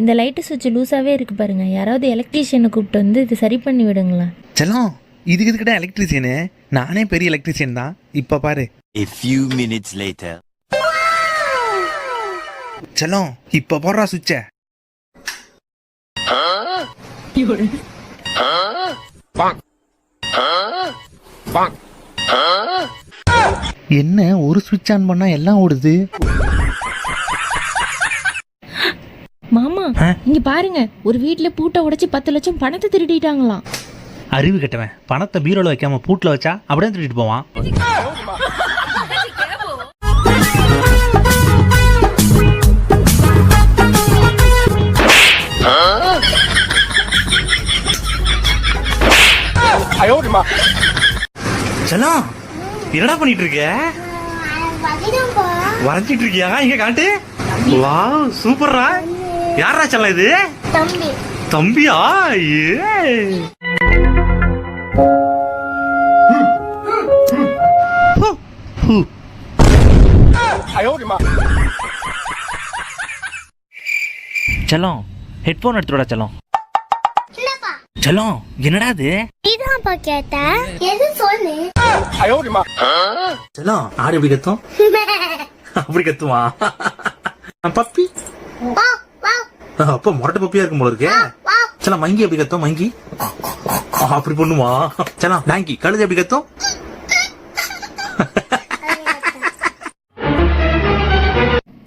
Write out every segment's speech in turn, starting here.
இந்த லைட்டு சுவிட்ச் லூஸாவே இருக்கு பாருங்க, யாராவது எலக்ட்ரீஷியனை கூப்பிட்டு வந்து இது சரி பண்ணி விடுங்களேன். செல்லம், இதுக்கு கிட்ட எலக்ட்ரீஷியனு, நானே பெரிய எலக்ட்ரீஷியன் தான். இப்ப பாரு. A few minutes later. செல்லம், இப்ப போடுறா சுவிட்ச. என்ன ஒரு சுவிட்ச் ஆன் பண்ணா எல்லாம் ஓடுது? மாமா இங்க பாருங்க, ஒரு வீட்டுல பூட்டை உடைச்சு 10 லட்சம் பணத்தை திருடிட்டாங்களாம். அறிவு கட்டவன் பணத்தை பீரோல வைக்காம பூட்ல வச்சா அப்படியே திருடிட்டு போவான். செல்லம், என்னடா பண்ணிட்டு இருக்க? வரைஞ்சிட்டு இருக்கியா? இங்க காட்டு. வாவ், சூப்பர்ரா. யாரா செல்லம் இது? தம்பியா? செல்லம், ஹெட்போன் எடுத்துடா செல்லம். செல்லம், என்னடா இது? இதான்ப்பா கேட்டேன். எது சொல்லு. செல்லம், ஆடு எப்படி கத்தும்? அப்படி கத்துவா பப்பி? அப்ப முரட்டு பப்பியா இருக்கும் போல இருக்கு. செல்லம், மங்கி எப்படி கத்தும்? மங்கி அப்படி பண்ணுவா. செல்லம், டாங்கி கழுது எப்படி கத்தும்?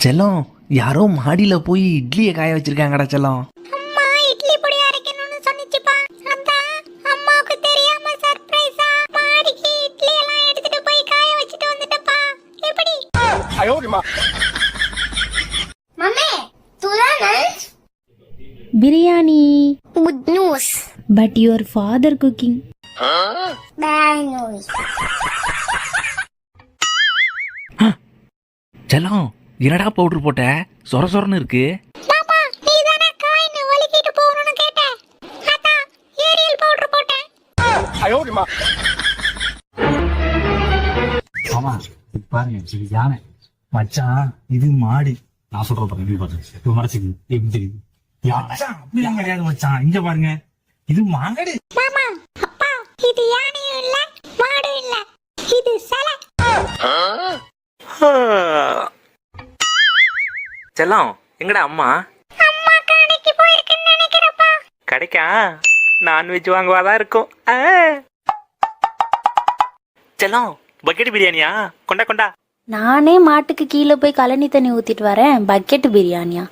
செல்லம், யாரோ மாடியில போய் இட்லியை காய வச்சிருக்காங்கடா செல்லம். அம்மா இட்லி பொடி அரைக்கணும்னு சொன்னிச்சுப்பா. அதான் அம்மாவுக்கு தெரியாம சர்ப்ரைஸா மாடிக்கு இட்லி எல்லாம் எடுத்துட்டு போய் காய வச்சிட்டு வந்துட்டப்பா. எப்படி? மம்மி, துலானஸ் biryani. Good news. But your father cooking. Bad news. செல்லம், என்னடா பவுடர் போட்ட? சொர சொரன்னு இருக்கு. பாப்பா, நீ தான காயின் வலிக்கிட்டு போறன்னு கேட்ட. அதான் ஏரியல் பவுடர் போட்டேன். ஆமா, பாருங்க, இது யானை மச்சான், இது மாடு. நான் சொல்ற பாருங்க, எப்படி பாருங்க, இப்ப மறைச்சிக்கு எப்படி தெரியுது? மச்சான், அப்படிலாம் கிடையாது மச்சான், இங்க பாருங்க, இது மாடு. மாமா, அப்பா, இது யானையும் இல்ல மாடும் இல்ல, இது சலை. செல்லம், எங்கடா அம்மா? அம்மா கடைக்கு போயிருக்குன்னு நினைக்கிறப்பா. கடைக்கா? நான்வெஜ் வாங்குவாதான் இருக்கும். செல்லம், பக்கெட் பிரியாணியா? கொண்டா கொண்டா. நானே மாட்டுக்கு கீழே போய் கழனி தண்ணி ஊத்திட்டு வரேன், பக்கெட் பிரியாணியா?